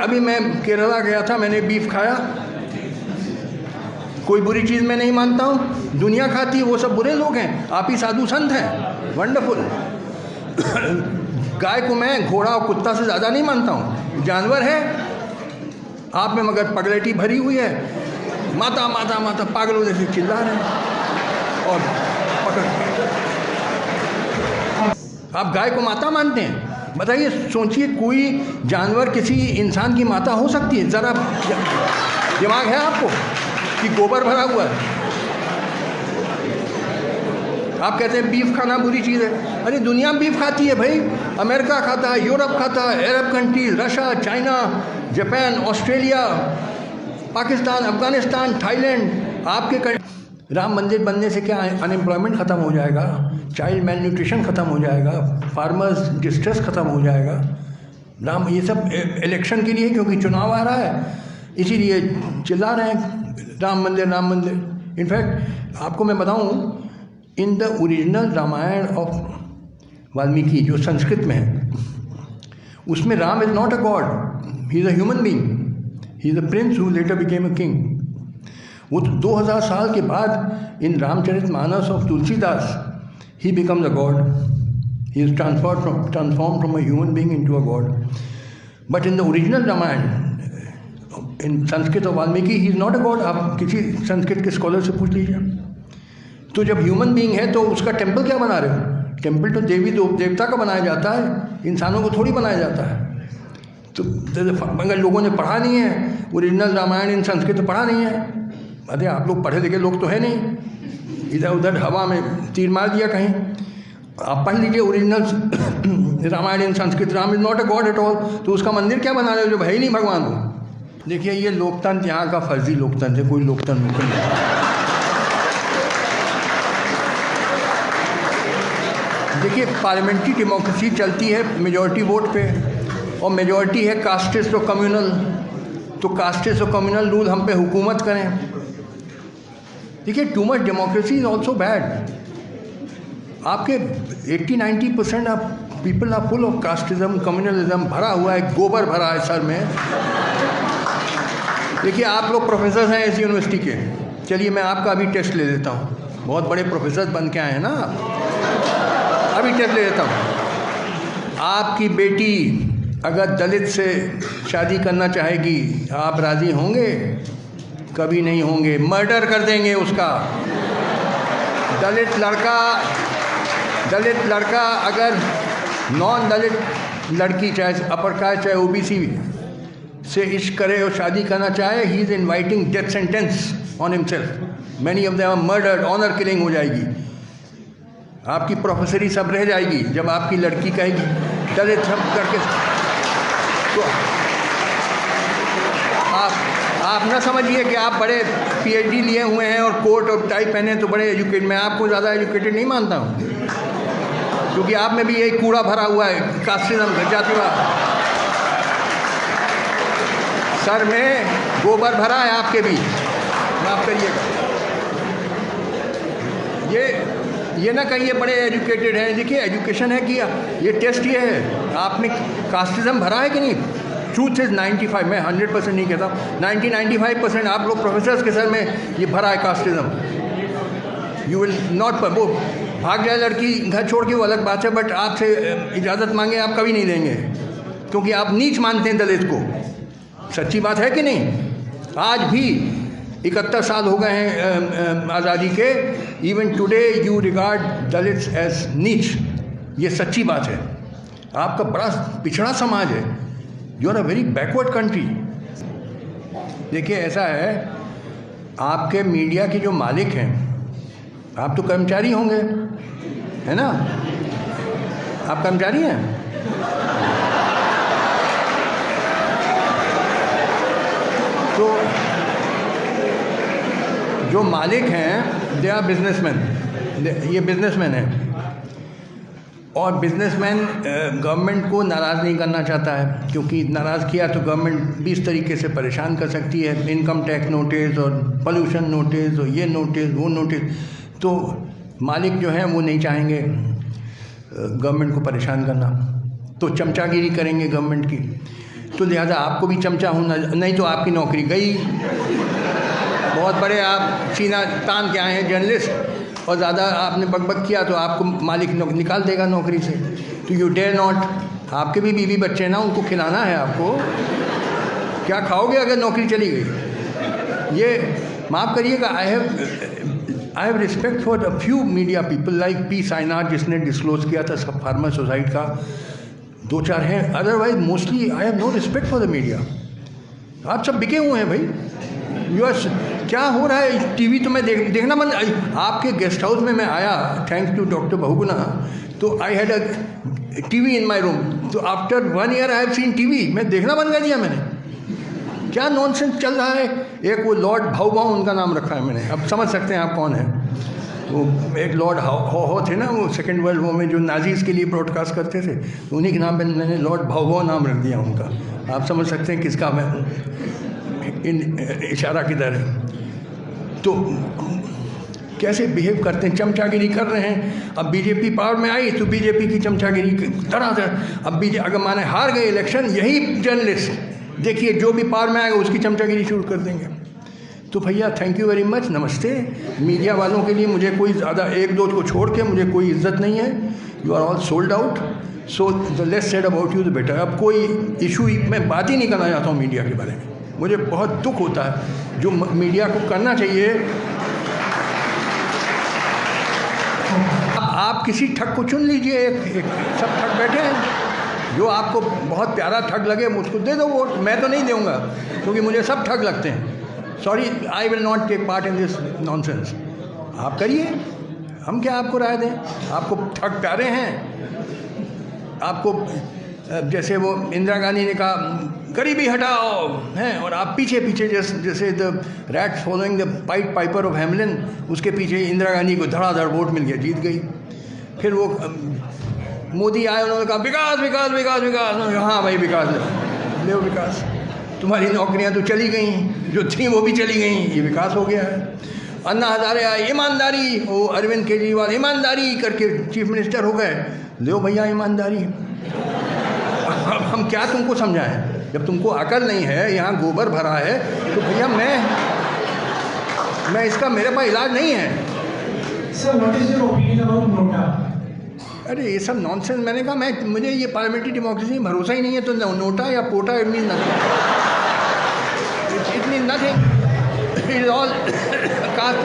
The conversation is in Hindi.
अभी मैं केरला गया था, मैंने बीफ खाया, कोई बुरी चीज़ मैं नहीं मानता हूँ, दुनिया खाती है, वो सब बुरे लोग हैं, आप ही साधु संत हैं, वंडरफुल। गाय को मैं घोड़ा और कुत्ता से ज़्यादा नहीं मानता हूँ, जानवर है। आप में मगर पगलेटी भरी हुई है, माता माता माता पागलों जैसे चिल्ला रहे हैं और पकड़। आप गाय को माता मानते हैं? बताइए, सोचिए, कोई जानवर किसी इंसान की माता हो सकती है? ज़रा दिमाग है आपको कि गोबर भरा हुआ है? आप कहते हैं बीफ खाना बुरी चीज़ है। अरे दुनिया बीफ खाती है भाई, अमेरिका खाता है, यूरोप खाता है, अरब countries, Russia, China, Japan, Australia, Pakistan, Afghanistan, Thailand. आपके राम मंदिर बनने से क्या अनएम्प्लॉयमेंट ख़त्म हो जाएगा, चाइल्ड मेल न्यूट्रिशन ख़त्म हो जाएगा, फार्मर्स डिस्ट्रेस ख़त्म हो जाएगा। राम, ये सब इलेक्शन के लिए, क्योंकि चुनाव आ रहा है इसीलिए चिल्ला रहे हैं राम मंदिर राम मंदिर। इनफैक्ट आपको मैं बताऊं, in the original Ramayana of Valmiki जो संस्कृत में है, उसमें Ram is not a god, he is a human being, he is a prince who later became a king. वो तो 2000 साल के बाद in Ramcharitmanas of Tulsidas he becomes a god, he is transform from a human being into a god. But in the original Ramayana in Sanskrit of Valmiki he is not a God. आप किसी संस्कृत के स्कॉलर से पूछ लीजिए। तो जब ह्यूमन बीइंग है तो उसका टेम्पल क्या बना रहे हो? टेम्पल तो देवी देवता का बनाया जाता है, इंसानों को थोड़ी बनाया जाता है। तो अगर लोगों ने पढ़ा नहीं है ओरिजिनल रामायण इन संस्कृत पढ़ा नहीं है, अरे आप लोग पढ़े लिखे लोग तो है नहीं, इधर उधर हवा में तीर मार दिया कहीं। आप पढ़ लीजिए original Ramayana in Sanskrit, Ram is not a god at all. तो उसका मंदिर क्या बना रहे हो जब है ही नहीं भगवान को? देखिए, ये लोकतंत्र यहाँ का फर्जी लोकतंत्र है, कोई लोकतंत्र नहीं। देखिए, पार्लियामेंट्री डेमोक्रेसी चलती है मेजॉरिटी वोट पे, और मेजॉरिटी है कास्टिस्ट और कम्युनल। तो कास्टिस्ट और कम्युनल रूल हम पे हुकूमत करें। देखिए, too much democracy is also bad. आपके 80-90% of people are full of casteism, communalism, भरा हुआ है, गोबर भरा है सर में। देखिए, आप लोग प्रोफेसर हैं इस यूनिवर्सिटी के, चलिए मैं आपका अभी टेस्ट ले लेता हूँ, बहुत बड़े प्रोफेसर बन के आए हैं ना, अभी टेस्ट ले लेता हूँ। आपकी बेटी अगर दलित से शादी करना चाहेगी, आप राज़ी होंगे? कभी नहीं होंगे, मर्डर कर देंगे उसका। दलित लड़का अगर नॉन दलित लड़की, चाहे अपर कास्ट चाहे ओबीसी से इश्क करे और शादी करना चाहे, he is inviting death sentence on himself. Many of them are murdered, honour killing हो जाएगी। आपकी प्रोफेसरी सब रह जाएगी जब आपकी लड़की कहेगी दलित सब करके। तो आप ना समझिए कि आप बड़े पीएचडी लिए हुए हैं और कोट और टाई पहने तो बड़े एजुकेटेड। मैं आपको ज़्यादा एजुकेटेड नहीं मानता हूँ, क्योंकि आप में भी यही कूड़ा भरा हुआ है, कास्टिज्म, जातिवाद। सर में गोबर भरा है आपके भी, माफ करिएगा। ये ना कहिए बड़े एजुकेटेड हैं। देखिए, एजुकेशन है कि ये टेस्ट ये है, आप में कास्टिज्म भरा है कि नहीं। ट्रूथ इज 95, मैं 100% नहीं कहता, 90-95% आप लोग प्रोफेसर्स के सर में ये भरा है कास्टिज्म। यू विल नॉट, वो भाग जाए लड़की घर छोड़ के वो अलग बात है, बट आपसे इजाज़त मांगे आप कभी नहीं देंगे, क्योंकि आप नीच मानते हैं दलित को। सच्ची बात है कि नहीं? आज भी 71 साल हो गए हैं आज़ादी के, even today you regard Dalits as नीच। ये सच्ची बात है। आपका बड़ा पिछड़ा समाज है, you are a very backward country. देखिए, ऐसा है, आपके मीडिया के जो मालिक हैं, आप तो कर्मचारी होंगे, है ना? आप कर्मचारी हैं। तो जो मालिक हैं, दे आर बिजनेसमैन, ये बिजनेसमैन हैं। और बिजनेसमैन गवर्नमेंट को नाराज़ नहीं करना चाहता है, क्योंकि नाराज़ किया तो गवर्नमेंट 20 तरीके से परेशान कर सकती है, इनकम टैक्स नोटिस और पोल्यूशन नोटिस और ये नोटिस वो नोटिस। तो मालिक जो हैं वो नहीं चाहेंगे गवर्नमेंट को परेशान करना, तो चमचागिरी करेंगे गवर्नमेंट की। तो लिहाजा आपको भी चमचा होना, नहीं तो आपकी नौकरी गई। बहुत बड़े आप सीना तान के आए हैं जर्नलिस्ट, और ज़्यादा आपने बकबक किया तो आपको मालिक निकाल देगा नौकरी से। तो यू डेयर नॉट। आपके भी बीवी बच्चे हैं ना, उनको खिलाना है आपको। क्या खाओगे अगर नौकरी चली गई? ये माफ़ करिएगा, I have respect for a few media people like P Sainath, जिसने डिस्क्लोज किया था सब फार्मर सोसाइटी का, 2-4 हैं। Otherwise mostly I have no respect for the media. आप सब बिके हुए हैं भाई। क्या हो रहा है? टीवी तो मैं देखना बंद। आपके गेस्ट हाउस में मैं आया, थैंक्स टू डॉक्टर बहुगुणा, तो I had a TV in my room. तो after 1 year I have seen TV. मैं देखना बंद कर दिया मैंने। क्या नॉनसेंस चल रहा है। एक वो लॉर्ड भाऊ उनका नाम रखा है मैंने, अब समझ सकते हैं आप कौन है। वो एक लॉर्ड हो थे ना, वो सेकेंड वर्ल्ड वॉर में जो नाजीज़ के लिए ब्रॉडकास्ट करते थे, तो उन्हीं के नाम पे मैंने लॉर्ड भाऊ नाम रख दिया उनका। आप समझ सकते हैं किसका मैं इशारा किधर है। तो कैसे बिहेव करते हैं, चमचागिरी कर रहे हैं। अब बीजेपी पावर में आई तो बीजेपी की चमचागिरी तरह। अब अगर माने हार गए इलेक्शन, यही जर्नलिस्ट देखिए जो भी पावर में आएगा उसकी चमचागिरी शुरू कर देंगे। तो भैया थैंक यू वेरी मच, नमस्ते। मीडिया वालों के लिए मुझे कोई ज़्यादा 1-2 को छोड़ के मुझे कोई इज्जत नहीं है। You are all sold out, so the less said about you the better. अब कोई इशू मैं बात ही नहीं करना चाहता हूँ मीडिया के बारे में। मुझे बहुत दुख होता है, जो मीडिया को करना चाहिए। आप किसी ठग को चुन लीजिए, एक सब ठग बैठे हैं, जो आपको बहुत प्यारा ठग लगे उसको दे दो वोट। मैं तो नहीं दूंगा क्योंकि मुझे सब ठग लगते हैं। Sorry, I will not take part in this nonsense. आप करिए, हम क्या आपको राय दें। आपको ठग प्यारे हैं। आपको जैसे वो इंदिरा गांधी ने कहा गरीबी हटाओ हैं, और आप पीछे पीछे जैसे the rat following the Piper of Hamelin, उसके पीछे इंदिरा गांधी को धड़ाधड़ वोट मिल गया, जीत गई। फिर वो मोदी आए, उन्होंने कहा विकास विकास विकास विकास। हाँ भाई विकास ले विकास। तुम्हारी नौकरियां तो चली गई, जो थी वो भी चली गई, ये विकास हो गया है। अन्ना हजारे आए, ईमानदारी। वो अरविंद केजरीवाल ईमानदारी करके चीफ मिनिस्टर हो गए। लो भैया ईमानदारी। अब हम क्या तुमको समझाएं? जब तुमको अकल नहीं है, यहाँ गोबर भरा है, तो भैया मैं इसका, मेरे पास इलाज नहीं है। Sir, what is your opinion about NOTA? अरे ये सब नॉनसेंस। मैंने कहा मुझे ये पार्लियामेंट्री डेमोक्रेसी में भरोसा ही नहीं है। तो नोटा या POTA it mean nothing, it mean nothing, it is all cast.